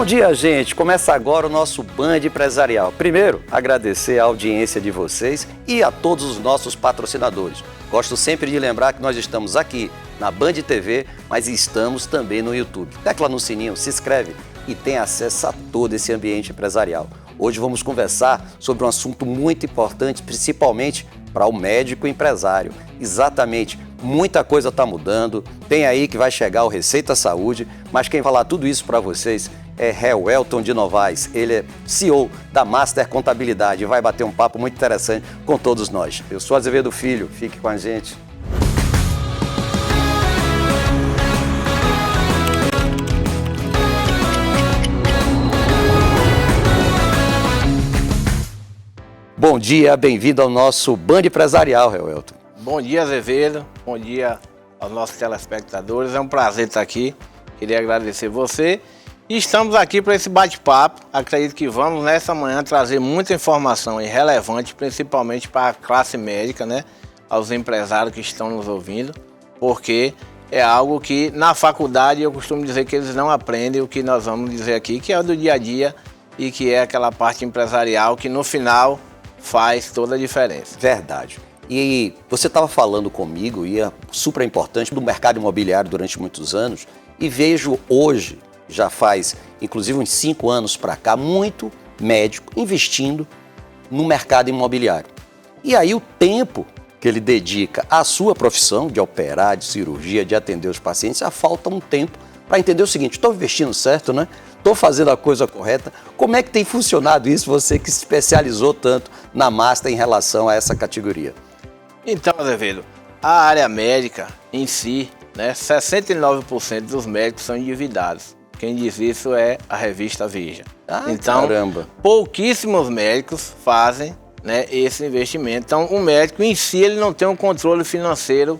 Bom dia, gente! Começa agora o nosso Band Empresarial. Primeiro, agradecer a audiência de vocês e a todos os nossos patrocinadores. Gosto sempre de lembrar que nós estamos aqui na Band TV, mas estamos também no YouTube. Tecla no sininho, se inscreve e tem acesso a todo esse ambiente empresarial. Hoje vamos conversar sobre um assunto muito importante, principalmente para o médico empresário. Exatamente, muita coisa está mudando, tem aí que vai chegar o Receita Saúde, mas quem vai falar tudo isso para vocês é Welton de Novaes. Ele é CEO da Master Contabilidade e vai bater um papo muito interessante com todos nós. Eu sou Azevedo Filho, fique com a gente. Bom dia, bem-vindo ao nosso Band Empresarial, Welton. Bom dia, Azevedo. Bom dia aos nossos telespectadores. É um prazer estar aqui. Queria agradecer você. E estamos aqui para esse bate-papo. Acredito que vamos, nessa manhã, trazer muita informação relevante, principalmente para a classe médica, né? Aos empresários que estão nos ouvindo, porque é algo que na faculdade eu costumo dizer que eles não aprendem o que nós vamos dizer aqui, que é do dia a dia e que é aquela parte empresarial que no final faz toda a diferença. Verdade. E você estava falando comigo, e é super importante, do mercado imobiliário durante muitos anos, e vejo hoje, já faz inclusive uns 5 anos para cá, muito médico investindo no mercado imobiliário. E aí o tempo que ele dedica à sua profissão de operar, de cirurgia, de atender os pacientes, já falta um tempo para entender o seguinte: estou investindo certo, né? Estou fazendo a coisa correta. Como é que tem funcionado isso, você que se especializou tanto na Master em relação a essa categoria? Então, Azevedo, a área médica em si, né, 69% dos médicos são endividados. Quem diz isso é a revista Veja. Então, caramba. Pouquíssimos médicos fazem, né, esse investimento. Então, o médico em si ele não tem um controle financeiro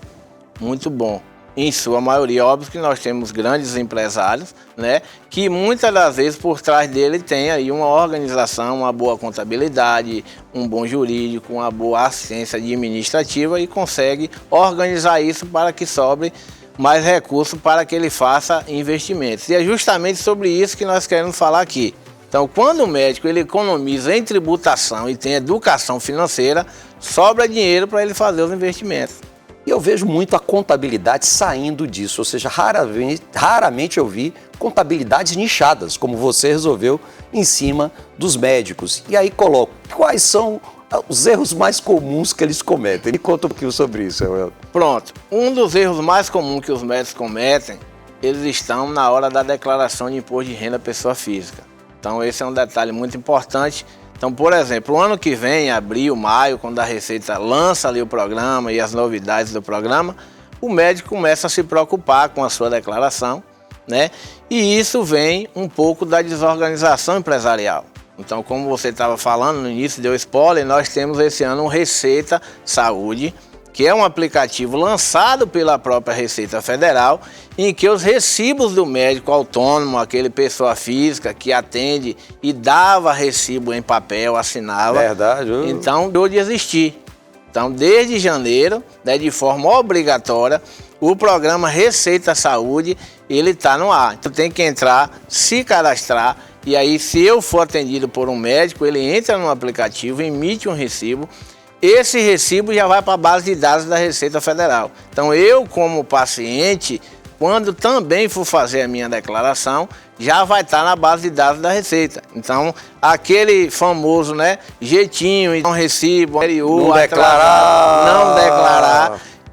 muito bom. Em sua maioria, óbvio que nós temos grandes empresários, né, que muitas das vezes por trás dele tem aí uma organização, uma boa contabilidade, um bom jurídico, uma boa assistência administrativa e consegue organizar isso para que sobre mais recursos para que ele faça investimentos. E é justamente sobre isso que nós queremos falar aqui. Então, quando o médico ele economiza em tributação e tem educação financeira, sobra dinheiro para ele fazer os investimentos. E eu vejo muito a contabilidade saindo disso, ou seja, raramente eu vi contabilidades nichadas, como você resolveu em cima dos médicos. E aí coloco, quais são os erros mais comuns que eles cometem? Me conta um pouquinho sobre isso, Welton. Pronto, um dos erros mais comuns que os médicos cometem, eles estão na hora da declaração de imposto de renda pessoa física. Então esse é um detalhe muito importante. Então, por exemplo, o ano que vem, abril, maio, quando a Receita lança ali o programa e as novidades do programa, o médico começa a se preocupar com a sua declaração, né? E isso vem um pouco da desorganização empresarial. Então, como você estava falando no início, deu spoiler, nós temos esse ano o Receita Saúde, que é um aplicativo lançado pela própria Receita Federal, em que os recibos do médico autônomo, aquele pessoa física que atende e dava recibo em papel, assinava. Verdade. Então, deixou de existir. Então, desde janeiro, né, de forma obrigatória, o programa Receita Saúde, ele está no ar. Então, tem que entrar, se cadastrar, e aí, se eu for atendido por um médico, ele entra no aplicativo, emite um recibo. Esse recibo já vai para a base de dados da Receita Federal. Então, eu, como paciente, quando também for fazer a minha declaração, já vai estar na base de dados da Receita. Então, aquele famoso, né, jeitinho, um recibo, não declarar,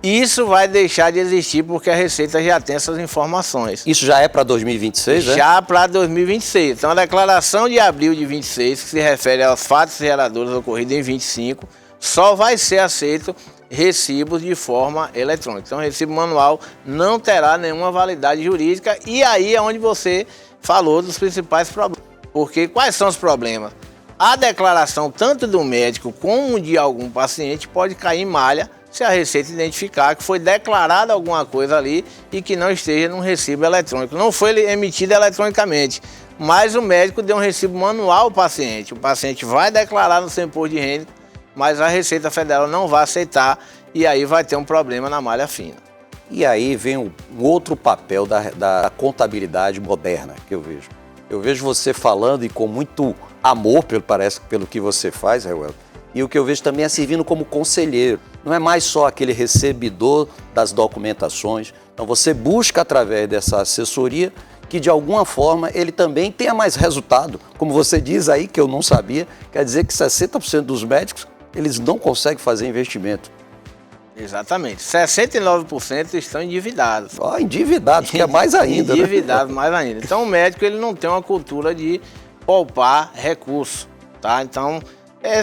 isso vai deixar de existir porque a Receita já tem essas informações. Isso já é para 2026, né? Já para 2026. Então, a declaração de abril de 26, que se refere aos fatos geradores ocorridos em 25, só vai ser aceito recibos de forma eletrônica. Então, o recibo manual não terá nenhuma validade jurídica e aí é onde você falou dos principais problemas. Porque quais são os problemas? A declaração tanto do médico como de algum paciente pode cair em malha se a Receita identificar que foi declarada alguma coisa ali e que não esteja num recibo eletrônico. Não foi emitido eletronicamente, mas o médico deu um recibo manual ao paciente. O paciente vai declarar no seu imposto de renda, mas a Receita Federal não vai aceitar e aí vai ter um problema na malha fina. E aí vem um outro papel da contabilidade moderna que eu vejo. Eu vejo você falando e com muito amor, pelo que você faz, Reuel. E o que eu vejo também é servindo como conselheiro. Não é mais só aquele recebidor das documentações. Então você busca, através dessa assessoria, que de alguma forma ele também tenha mais resultado. Como você diz aí, que eu não sabia, quer dizer que 60% dos médicos, eles não conseguem fazer investimento. Exatamente. 69% estão endividados. Endividados, que é mais ainda. Endividados, né? mais ainda. Então o médico ele não tem uma cultura de poupar recursos, tá? Então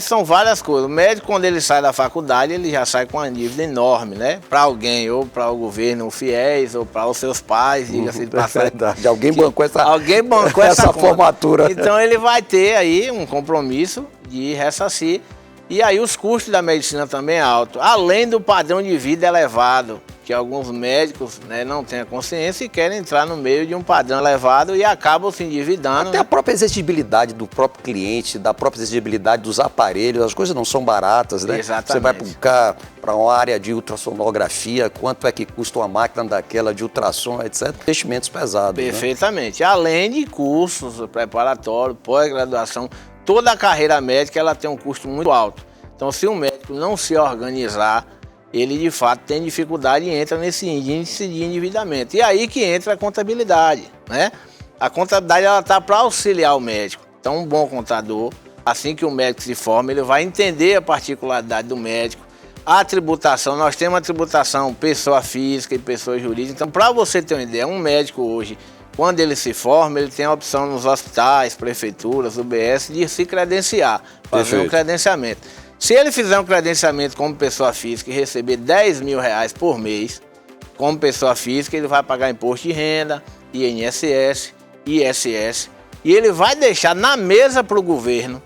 são várias coisas. O médico, quando ele sai da faculdade, ele já sai com uma dívida enorme, né? Para alguém, ou para o governo, o FIES, ou para os seus pais, diga-se de passagem. É verdade. Alguém bancou essa formatura. Então ele vai ter aí um compromisso de ressarcir. E aí os custos da medicina também é alto, além do padrão de vida elevado, que alguns médicos, né, não têm a consciência e querem entrar no meio de um padrão elevado e acabam se endividando. Até a própria exigibilidade do próprio cliente, da própria exigibilidade dos aparelhos, as coisas não são baratas, né? Exatamente. Você vai para uma área de ultrassonografia, quanto é que custa uma máquina daquela de ultrassom, etc. Investimentos pesados. Perfeitamente. Né? Além de cursos preparatórios, pós-graduação, toda a carreira médica ela tem um custo muito alto. Então, se o médico não se organizar, ele de fato tem dificuldade e entra nesse índice de endividamento. E aí que entra a contabilidade, né? A contabilidade ela está para auxiliar o médico. Então, um bom contador, assim que o médico se forma, ele vai entender a particularidade do médico, a tributação. Nós temos a tributação pessoa física e pessoa jurídica. Então, para você ter uma ideia, um médico hoje, quando ele se forma, ele tem a opção nos hospitais, prefeituras, UBS, de se credenciar, fazer um credenciamento. Se ele fizer um credenciamento como pessoa física e receber R$10.000 por mês, como pessoa física, ele vai pagar imposto de renda, INSS, ISS, e ele vai deixar na mesa para o governo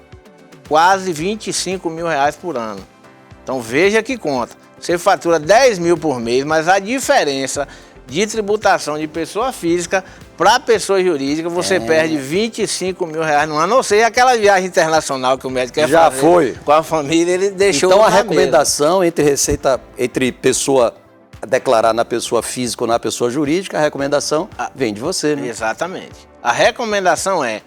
quase R$25.000 por ano. Então veja que conta. Você fatura 10 mil por mês, mas a diferença de tributação de pessoa física para pessoa jurídica, você perde R$25.000 no ano. Ou seja, aquela viagem internacional que o médico quer já fazer foi com a família, ele deixou. Então a recomendação entre pessoa declarar na pessoa física ou na pessoa jurídica, a recomendação vem de você, né? Exatamente. A recomendação é,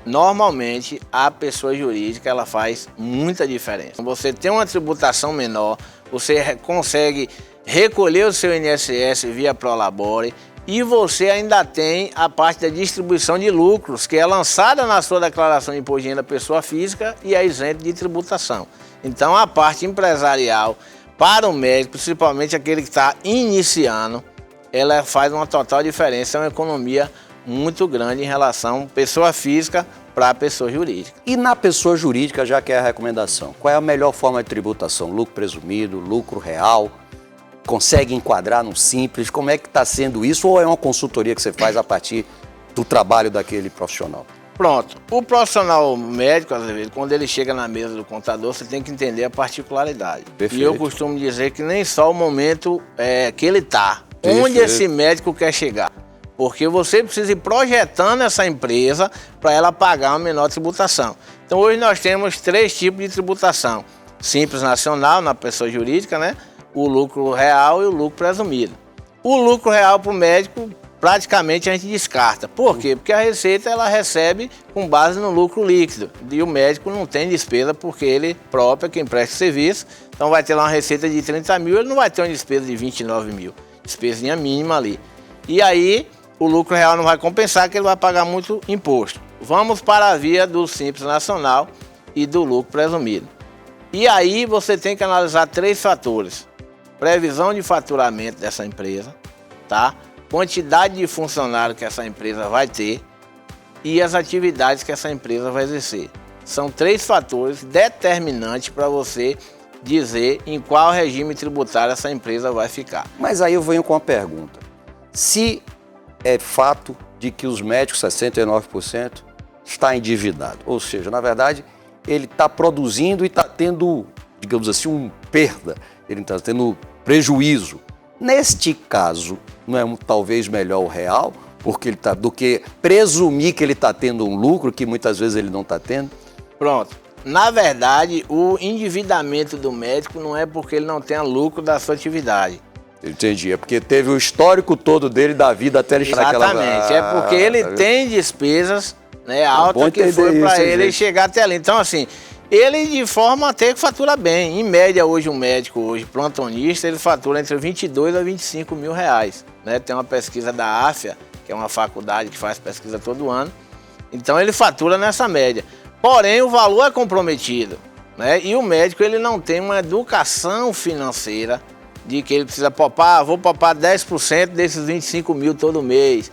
normalmente, a pessoa jurídica ela faz muita diferença. Você tem uma tributação menor, você consegue recolher o seu INSS via Prolabore e você ainda tem a parte da distribuição de lucros, que é lançada na sua declaração de imposto de renda pessoa física e é isento de tributação. Então a parte empresarial para o médico, principalmente aquele que está iniciando, ela faz uma total diferença, é uma economia muito grande em relação pessoa física para a pessoa jurídica. E na pessoa jurídica, já que é a recomendação, qual é a melhor forma de tributação? Lucro presumido, lucro real? Consegue enquadrar no simples? Como é que está sendo isso? Ou é uma consultoria que você faz a partir do trabalho daquele profissional? Pronto. O profissional médico, às vezes, quando ele chega na mesa do contador, você tem que entender a particularidade. Perfeito. E eu costumo dizer que nem só o momento que ele está, onde esse médico quer chegar. Porque você precisa ir projetando essa empresa para ela pagar uma menor tributação. Então hoje nós temos 3 tipos de tributação. Simples nacional, na pessoa jurídica, né? O lucro real e o lucro presumido. O lucro real para o médico, praticamente a gente descarta. Por quê? Porque a Receita ela recebe com base no lucro líquido. E o médico não tem despesa porque ele próprio é quem presta serviço. Então vai ter lá uma receita de 30 mil, ele não vai ter uma despesa de 29 mil. Despesinha mínima ali. E aí o lucro real não vai compensar, que ele vai pagar muito imposto. Vamos para a via do Simples Nacional e do lucro presumido. E aí você tem que analisar 3 fatores. Previsão de faturamento dessa empresa, tá? Quantidade de funcionários que essa empresa vai ter e as atividades que essa empresa vai exercer. São 3 fatores determinantes para você dizer em qual regime tributário essa empresa vai ficar. Mas aí eu venho com uma pergunta. Se é fato de que os médicos, 69%, está endividado, ou seja, na verdade, ele está produzindo e está tendo, digamos assim, uma perda, ele está tendo prejuízo. Neste caso, não é talvez melhor o real, porque ele do que presumir que ele está tendo um lucro que muitas vezes ele não está tendo? Pronto. Na verdade, o endividamento do médico não é porque ele não tenha lucro da sua atividade. Entendi, é porque teve o histórico todo dele da vida até ele chegar naquela... Exatamente, é porque ele tem despesas né, alta que foi para ele chegar até ali. Então, assim, ele de forma até que fatura bem. Em média, hoje, um médico, plantonista, ele fatura entre 22 a 25 mil reais. Né? Tem uma pesquisa da AFIA, que é uma faculdade que faz pesquisa todo ano. Então, ele fatura nessa média. Porém, o valor é comprometido. Né? E o médico, ele não tem uma educação financeira de que ele precisa poupar, vou poupar 10% desses 25 mil todo mês.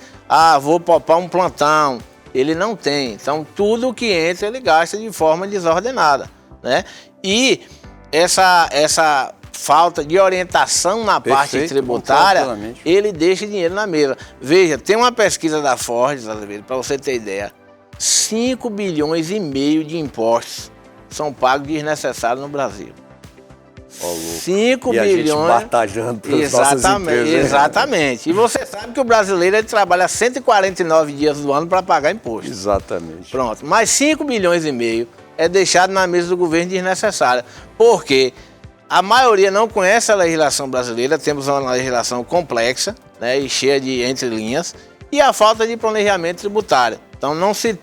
Vou poupar um plantão. Ele não tem. Então, tudo que entra, ele gasta de forma desordenada, né? E essa falta de orientação na parte tributária, ele deixa dinheiro na mesa. Veja, tem uma pesquisa da Ford, para você ter ideia, 5 bilhões e meio de impostos são pagos desnecessários no Brasil. 5 bilhões. A gente batalhando pelas nossas empresas. Exatamente. E você sabe que o brasileiro ele trabalha 149 dias do ano para pagar imposto. Exatamente. Pronto. Mas 5 bilhões e meio é deixado na mesa do governo desnecessária. Porque a maioria não conhece a legislação brasileira, temos uma legislação complexa, né, e cheia de entrelinhas, e a falta de planejamento tributário. Então não se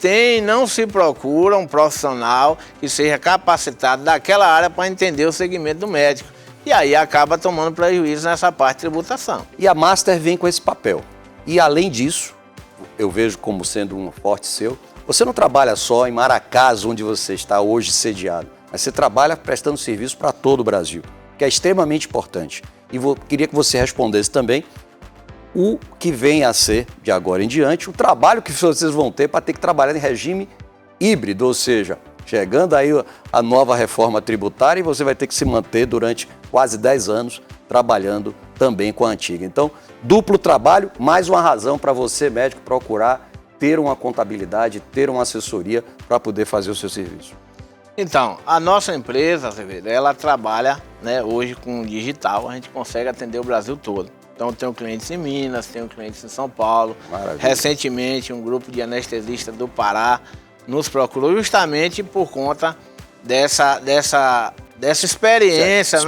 procura um profissional que seja capacitado daquela área para entender o segmento do médico. E aí acaba tomando prejuízo nessa parte de tributação. E a Master vem com esse papel. E além disso, eu vejo como sendo um forte seu, você não trabalha só em Maracás, onde você está hoje sediado, mas você trabalha prestando serviço para todo o Brasil, que é extremamente importante. E queria que você respondesse também o que vem a ser, de agora em diante, o trabalho que vocês vão ter para ter que trabalhar em regime híbrido, ou seja, chegando aí a nova reforma tributária e você vai ter que se manter durante quase 10 anos trabalhando também com a antiga. Então, duplo trabalho, mais uma razão para você, médico, procurar ter uma contabilidade, ter uma assessoria para poder fazer o seu serviço. Então, a nossa empresa, ela trabalha, né, hoje com digital, a gente consegue atender o Brasil todo. Então, tenho clientes em Minas, tenho clientes em São Paulo. Maravilha. Recentemente, um grupo de anestesistas do Pará nos procurou justamente por conta dessa experiência,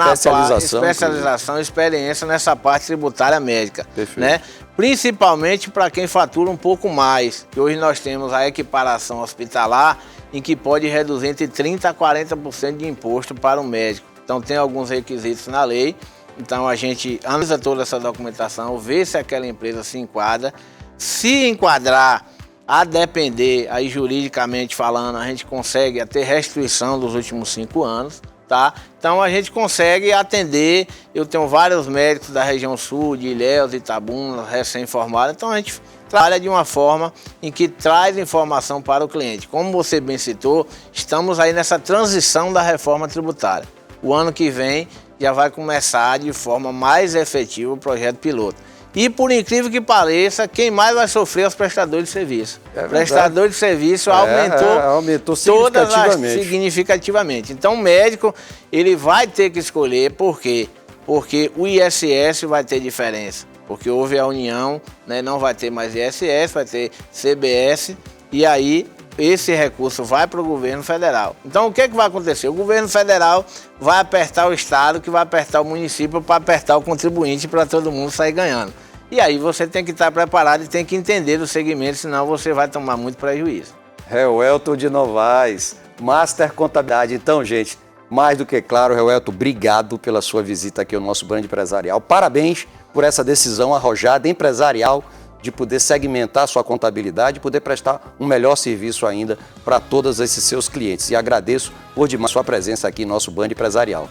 experiência nessa parte tributária médica. Perfeito. Né? Principalmente para quem fatura um pouco mais, que hoje nós temos a equiparação hospitalar, em que pode reduzir entre 30% a 40% de imposto para o médico. Então, tem alguns requisitos na lei. Então, a gente analisa toda essa documentação, vê se aquela empresa se enquadra. Se enquadrar, a depender, aí juridicamente falando, a gente consegue ter restituição dos últimos 5 anos, tá? Então, a gente consegue atender. Eu tenho vários médicos da região sul, de Ilhéus, Itabuna, recém-formados. Então, a gente trabalha de uma forma em que traz informação para o cliente. Como você bem citou, estamos aí nessa transição da reforma tributária. O ano que vem já vai começar de forma mais efetiva o projeto piloto. E, por incrível que pareça, quem mais vai sofrer é os prestadores de serviço. O prestador de serviço aumentou significativamente. Então, o médico ele vai ter que escolher. Por quê? Porque o ISS vai ter diferença. Porque houve a união, né? Não vai ter mais ISS, vai ter CBS, e aí esse recurso vai para o governo federal. Então, o que vai acontecer? O governo federal vai apertar o estado, que vai apertar o município, para apertar o contribuinte, para todo mundo sair ganhando. E aí você tem que estar preparado e tem que entender o segmento, senão você vai tomar muito prejuízo. Reuelto de Novaes, Master Contabilidade. Então, gente, mais do que claro, Reuelto, obrigado pela sua visita aqui ao nosso Band Empresarial. Parabéns por essa decisão arrojada empresarial de poder segmentar sua contabilidade e poder prestar um melhor serviço ainda para todos esses seus clientes. E agradeço por demais sua presença aqui no nosso Band Empresarial.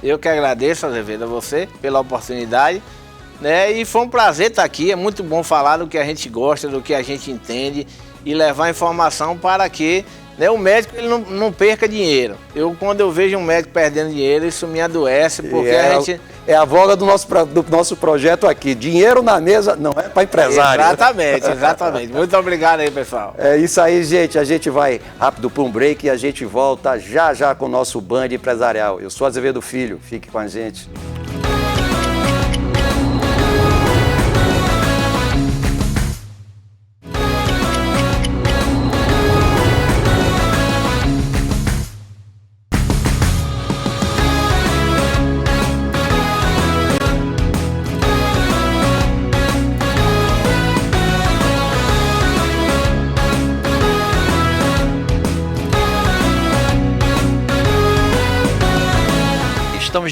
Eu que agradeço, Azevedo, a você pela oportunidade, né? E foi um prazer estar aqui. É muito bom falar do que a gente gosta, do que a gente entende e levar informação para que, né, o médico ele não perca dinheiro. Quando eu vejo um médico perdendo dinheiro, isso me adoece, porque é a voga do nosso projeto aqui. Dinheiro na mesa não é para empresário. Exatamente. Muito obrigado aí, pessoal. É isso aí, gente. A gente vai rápido para um break e a gente volta já com o nosso Band Empresarial. Eu sou Azevedo Filho. Fique com a gente.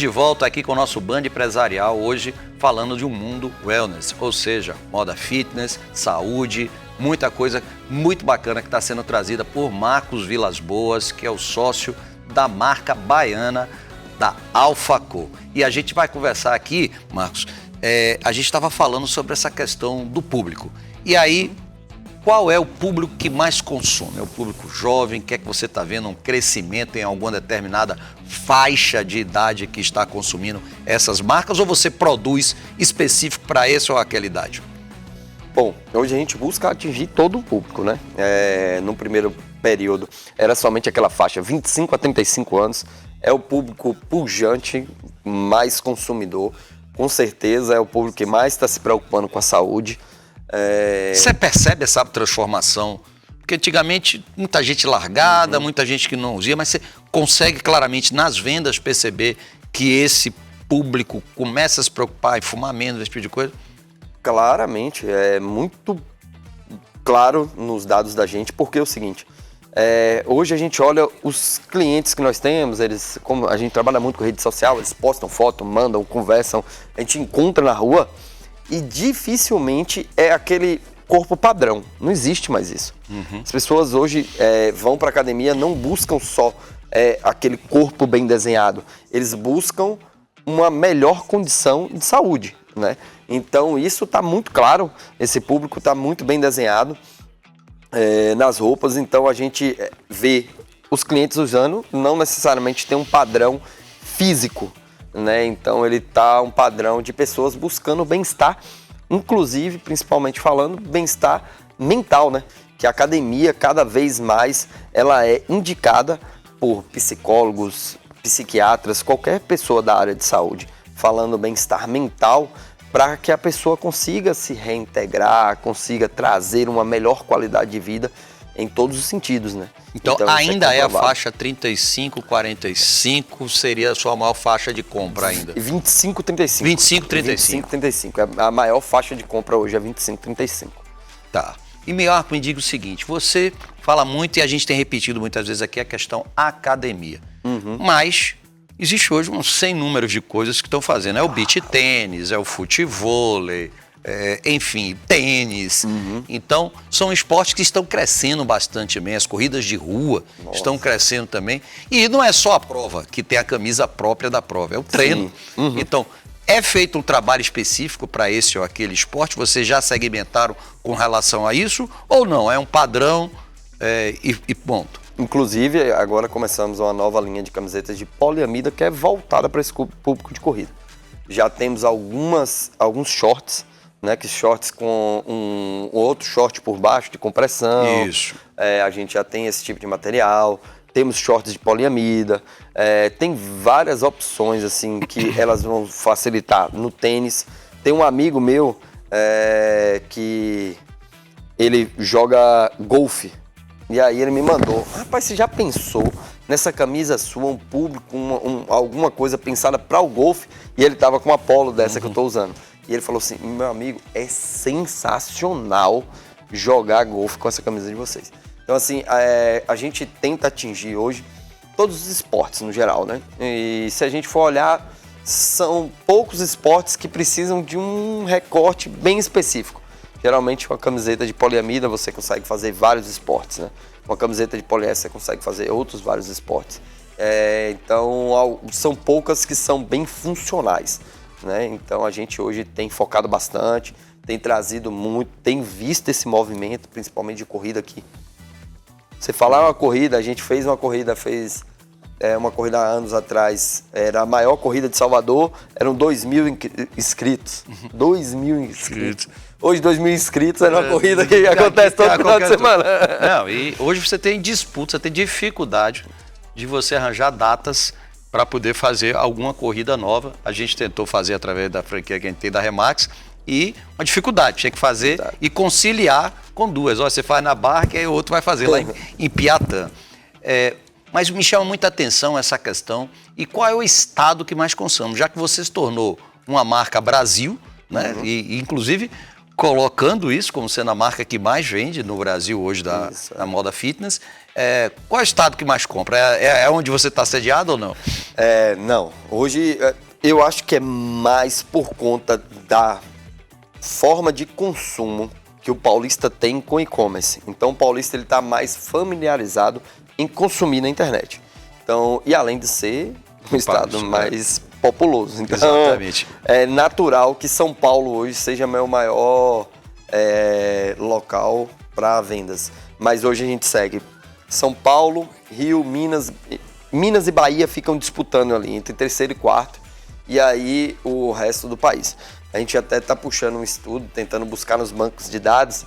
de volta aqui com o nosso Band Empresarial, hoje falando de um mundo wellness, ou seja, moda fitness, saúde, muita coisa muito bacana que está sendo trazida por Marcos Vilas Boas, que é o sócio da marca baiana da AlphaCo. E a gente vai conversar aqui, Marcos, a gente estava falando sobre essa questão do público. E aí, qual é o público que mais consome? É o público jovem? O que é que você está vendo? Um crescimento em alguma determinada faixa de idade que está consumindo essas marcas? Ou você produz específico para essa ou aquela idade? Bom, hoje a gente busca atingir todo o público, né? No primeiro período era somente aquela faixa 25 a 35 anos. É o público pujante, mais consumidor. Com certeza é o público que mais está se preocupando com a saúde. Você percebe essa transformação? Porque antigamente muita gente largada, muita gente que não usia, mas você consegue claramente nas vendas perceber que esse público começa a se preocupar em fumar menos, esse tipo de coisa? Claramente, é muito claro nos dados da gente, porque é o seguinte, hoje a gente olha os clientes que nós temos, como a gente trabalha muito com rede social, eles postam foto, mandam, conversam, a gente encontra na rua e dificilmente é aquele corpo padrão, não existe mais isso. As pessoas hoje vão para a academia, não buscam só aquele corpo bem desenhado, eles buscam uma melhor condição de saúde, né? Então isso está muito claro, esse público está muito bem desenhado nas roupas, então a gente vê os clientes usando, não necessariamente tem um padrão físico, né? Então ele tá um padrão de pessoas buscando bem-estar, inclusive, principalmente falando, bem-estar mental, né? Que a academia, cada vez mais, ela é indicada por psicólogos, psiquiatras, qualquer pessoa da área de saúde, falando bem-estar mental, para que a pessoa consiga se reintegrar, consiga trazer uma melhor qualidade de vida em todos os sentidos, né? Então ainda é a faixa 35, 45, seria a sua maior faixa de compra ainda? 25, 35. 25, 35. 25, 35. A maior faixa de compra hoje é 25, 35. Tá. E Marco, me diga o seguinte, você fala muito e a gente tem repetido muitas vezes aqui a questão academia. Mas existe hoje um sem número de coisas que estão fazendo. É o beach tênis, é o futevôlei, enfim, tênis. Então, são esportes que estão crescendo bastante bem. As corridas de rua estão crescendo também. E não é só a prova que tem a camisa própria da prova, é o treino. Então, é feito um trabalho específico para esse ou aquele esporte? Vocês já segmentaram com relação a isso? Ou não? É um padrão e ponto? Inclusive, agora começamos uma nova linha de camisetas de poliamida que é voltada para esse público de corrida. Já temos alguns shorts, né, que shorts com um outro short por baixo de compressão. Isso. A gente já tem esse tipo de material. Temos shorts de poliamida. Tem várias opções assim que elas vão facilitar no tênis. Tem um amigo meu que ele joga golfe. E aí ele me mandou, rapaz, você já pensou nessa camisa sua, um público, alguma coisa pensada para o golfe? E ele tava com uma polo dessa que eu tô usando. E ele falou assim, meu amigo, é sensacional jogar golfe com essa camisa de vocês. Então assim, a gente tenta atingir hoje todos os esportes no geral, né? E se a gente for olhar, são poucos esportes que precisam de um recorte bem específico. Geralmente com a camiseta de poliamida você consegue fazer vários esportes, né? Com a camiseta de poliéster você consegue fazer outros vários esportes. Então são poucas que são bem funcionais, né? Então a gente hoje tem focado bastante, tem trazido muito, tem visto esse movimento, principalmente de corrida aqui. Você falar uma corrida, a gente fez uma corrida há anos atrás, era a maior corrida de Salvador, eram 2.000 inscritos. 2.000 inscritos. Hoje, 2.000 inscritos era uma corrida que acontece todo final de semana. Não, e hoje você tem disputa, você tem dificuldade de você arranjar datas para poder fazer alguma corrida nova. A gente tentou fazer através da franquia que a gente tem da Remax e uma dificuldade, tinha que fazer e conciliar com duas. Ó, você faz na Barra e aí o outro vai fazer lá em Piatã. Mas me chama muita atenção essa questão. E qual é o estado que mais consome? Já que você se tornou uma marca Brasil, né? E inclusive colocando isso como sendo a marca que mais vende no Brasil hoje da moda fitness. Qual é o estado que mais compra? É onde você está sediado ou não? Não. Hoje eu acho que é mais por conta da forma de consumo que o paulista tem com e-commerce. Então o paulista ele está mais familiarizado em consumir na internet. Então, e além de ser um estado mais populoso. Então, exatamente. É natural que São Paulo hoje seja meu maior local para vendas. Mas hoje a gente segue São Paulo, Rio, Minas e Bahia ficam disputando ali entre terceiro e quarto. E aí o resto do país. A gente até está puxando um estudo, tentando buscar nos bancos de dados,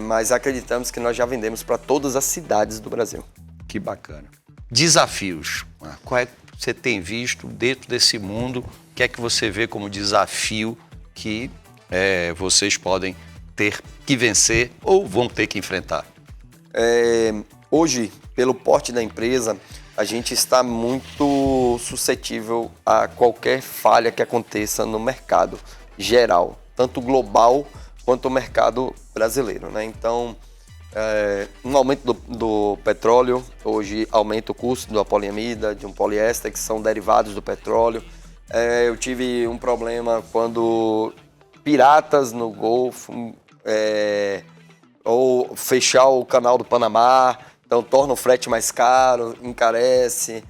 mas acreditamos que nós já vendemos para todas as cidades do Brasil. Que bacana. Desafios. Qual é que você tem visto dentro desse mundo? O que é que você vê como desafio que vocês podem ter que vencer ou vão ter que enfrentar? Hoje, pelo porte da empresa, a gente está muito suscetível a qualquer falha que aconteça no mercado geral, tanto global quanto o mercado brasileiro, né? Então, um aumento do petróleo, hoje aumenta o custo da poliamida, de um poliéster, que são derivados do petróleo. Eu tive um problema quando piratas no Golfo, ou fechar o canal do Panamá, então torna o frete mais caro, encarece.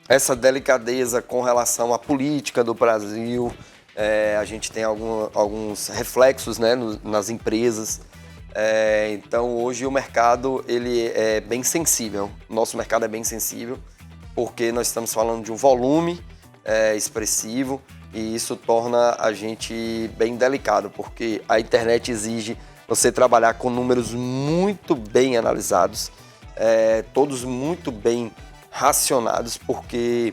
Essa delicadeza com relação à política do Brasil, a gente tem alguns reflexos, né, nas empresas. Então hoje o mercado ele é bem sensível, nosso mercado é bem sensível, porque nós estamos falando de um volume expressivo e isso torna a gente bem delicado, porque a internet exige você trabalhar com números muito bem analisados, todos muito bem racionados, porque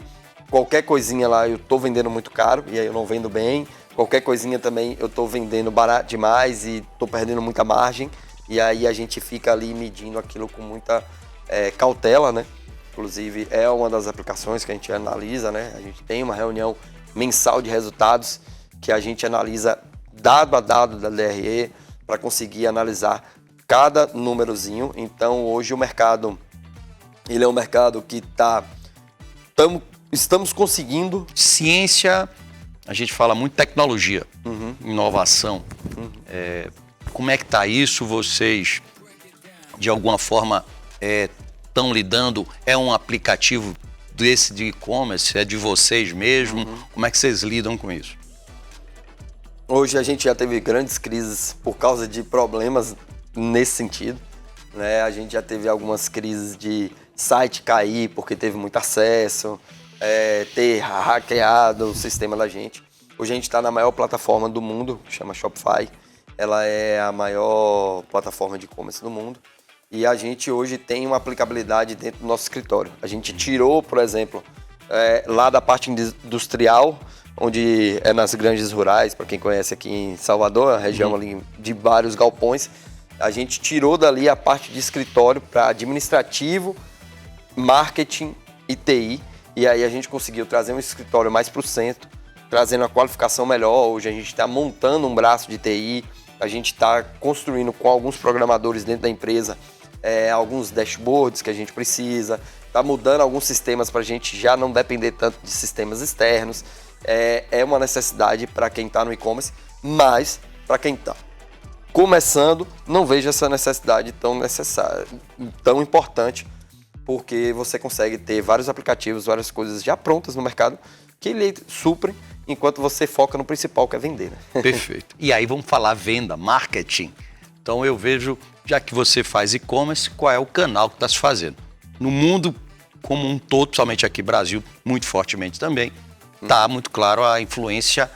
qualquer coisinha lá eu estou vendendo muito caro e aí eu não vendo bem, qualquer coisinha também eu estou vendendo barato demais e estou perdendo muita margem, e aí a gente fica ali medindo aquilo com muita cautela, né? Inclusive é uma das aplicações que a gente analisa, né? A gente tem uma reunião mensal de resultados que a gente analisa dado a dado da DRE, para conseguir analisar cada númerozinho. Então hoje o mercado, ele é um mercado que estamos conseguindo... Ciência, a gente fala muito tecnologia, inovação. Como é que está isso? Vocês, de alguma forma, estão lidando? É um aplicativo desse de e-commerce? É de vocês mesmo? Como é que vocês lidam com isso? Hoje a gente já teve grandes crises por causa de problemas nesse sentido, né? A gente já teve algumas crises de site cair porque teve muito acesso, ter hackeado o sistema da gente. Hoje a gente está na maior plataforma do mundo, que chama Shopify. Ela é a maior plataforma de e-commerce do mundo. E a gente hoje tem uma aplicabilidade dentro do nosso escritório. A gente tirou, por exemplo, lá da parte industrial, onde é nas grandes rurais, para quem conhece aqui em Salvador, a região ali de vários galpões, a gente tirou dali a parte de escritório para administrativo, marketing e TI, e aí a gente conseguiu trazer um escritório mais para o centro, trazendo a qualificação melhor. Hoje a gente está montando um braço de TI, a gente está construindo com alguns programadores dentro da empresa alguns dashboards que a gente precisa, está mudando alguns sistemas para a gente já não depender tanto de sistemas externos. É uma necessidade para quem está no e-commerce, mas para quem está começando, não vejo essa necessidade tão importante, porque você consegue ter vários aplicativos, várias coisas já prontas no mercado que lhe suprem, enquanto você foca no principal, que é vender, né? Perfeito. E aí vamos falar venda, marketing. Então eu vejo, já que você faz e-commerce, qual é o canal que está se fazendo? No mundo como um todo, principalmente aqui no Brasil, muito fortemente também, está muito claro a influência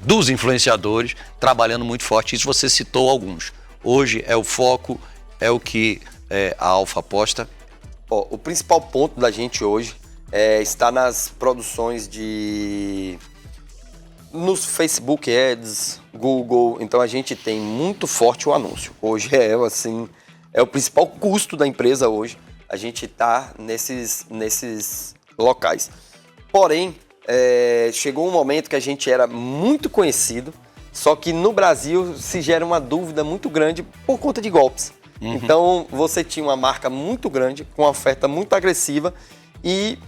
dos influenciadores trabalhando muito forte. Isso você citou alguns. Hoje é o foco, é o que a Alfa aposta. O principal ponto da gente hoje está nas produções nos Facebook Ads, Google. Então a gente tem muito forte o anúncio. Hoje é o principal custo da empresa hoje. A gente está nesses locais. Porém, chegou um momento que a gente era muito conhecido, Só que no Brasil se gera uma dúvida muito grande por conta de golpes. Então, você tinha uma marca muito grande, com uma oferta muito agressiva e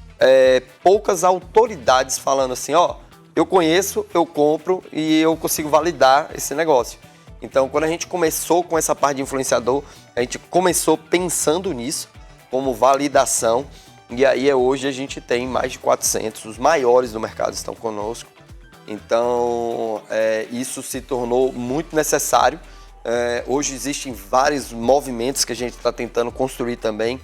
poucas autoridades falando assim, ó, eu conheço, eu compro e eu consigo validar esse negócio. Então, quando a gente começou com essa parte de influenciador, a gente começou pensando nisso, como validação, e aí hoje a gente tem mais de 400, os maiores do mercado estão conosco. Então, isso se tornou muito necessário. Hoje existem vários movimentos que a gente está tentando construir também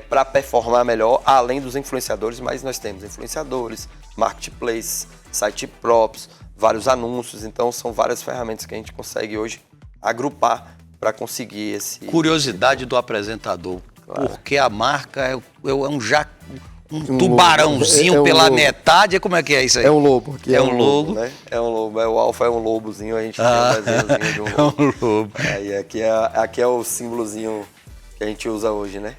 para performar melhor, além dos influenciadores, mas nós temos influenciadores, marketplace, site próprios, vários anúncios, então são várias ferramentas que a gente consegue hoje agrupar para conseguir esse... Curiosidade do apresentador, Claro. porque a marca é um tubarãozinho pela lobo. metade, como é que é isso aí? É um lobo. É um lobo. Né? É um lobo. O alfa é um lobozinho, a gente tem um desenhozinho de um lobo. É um lobo. Aí aqui é o símbolozinho que a gente usa hoje, né?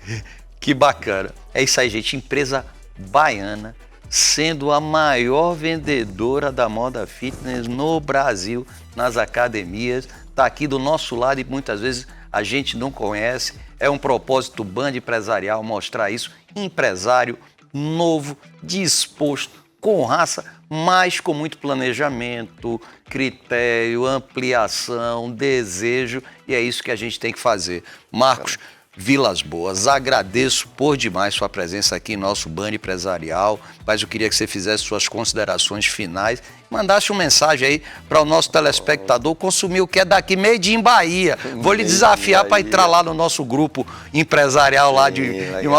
Que bacana. É isso aí, gente. Empresa baiana, sendo a maior vendedora da moda fitness no Brasil, nas academias. Está aqui do nosso lado e muitas vezes a gente não conhece. É um propósito Band Empresarial mostrar isso. Empresário novo, disposto, com raça, mas com muito planejamento, critério, ampliação, desejo. E é isso que a gente tem que fazer. Marcos Vilas Boas, agradeço por demais sua presença aqui em nosso Band Empresarial, mas eu queria que você fizesse suas considerações finais, mandasse uma mensagem aí para o nosso telespectador consumir o que é daqui, Made in Bahia. Vou lhe desafiar para entrar lá no nosso grupo empresarial lá de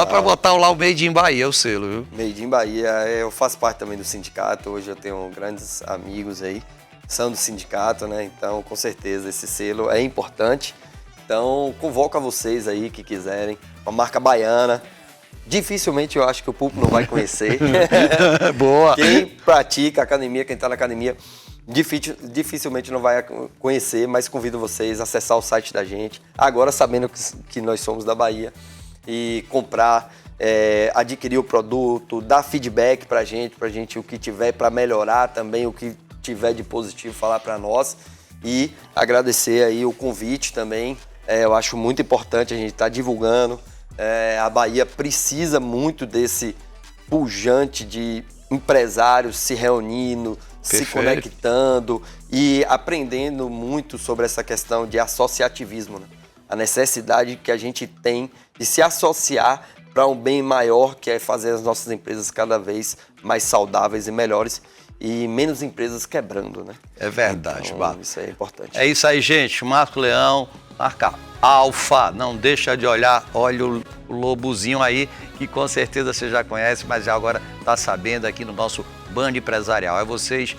para botar lá o Made in Bahia, o selo, viu? Made in Bahia, eu faço parte também do sindicato, hoje eu tenho grandes amigos aí, são do sindicato, né? Então, com certeza, esse selo é importante. Então, convoco a vocês aí que quiserem, uma marca baiana. Dificilmente eu acho que o público não vai conhecer. Boa! Quem pratica academia, quem está na academia, dificilmente não vai conhecer, mas convido vocês a acessar o site da gente, agora sabendo que nós somos da Bahia, e comprar, adquirir o produto, dar feedback pra gente o que tiver para melhorar também, o que tiver de positivo falar para nós, e agradecer aí o convite também. Eu acho muito importante a gente estar divulgando. A Bahia precisa muito desse pujante de empresários se reunindo, se conectando e aprendendo muito sobre essa questão de associativismo, né? A necessidade que a gente tem de se associar para um bem maior, que é fazer as nossas empresas cada vez mais saudáveis e melhores e menos empresas quebrando, né? É verdade, então, isso é importante. É isso aí, gente. Marco Leão, marca Alfa, não deixa de olhar, olha o lobozinho aí, que com certeza você já conhece, mas já agora está sabendo aqui no nosso Band Empresarial. É vocês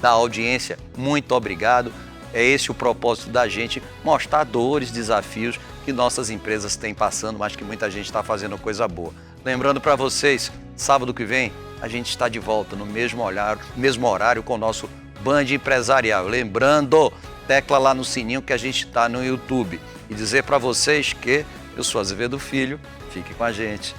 da audiência, muito obrigado. É esse o propósito da gente, mostrar dores, desafios que nossas empresas têm passando, mas que muita gente está fazendo coisa boa. Lembrando para vocês, sábado que vem, a gente está de volta no mesmo horário com o nosso Band Empresarial. Lembrando, tecla lá no sininho que a gente está no YouTube. E dizer para vocês que eu sou Azevedo Filho, fique com a gente.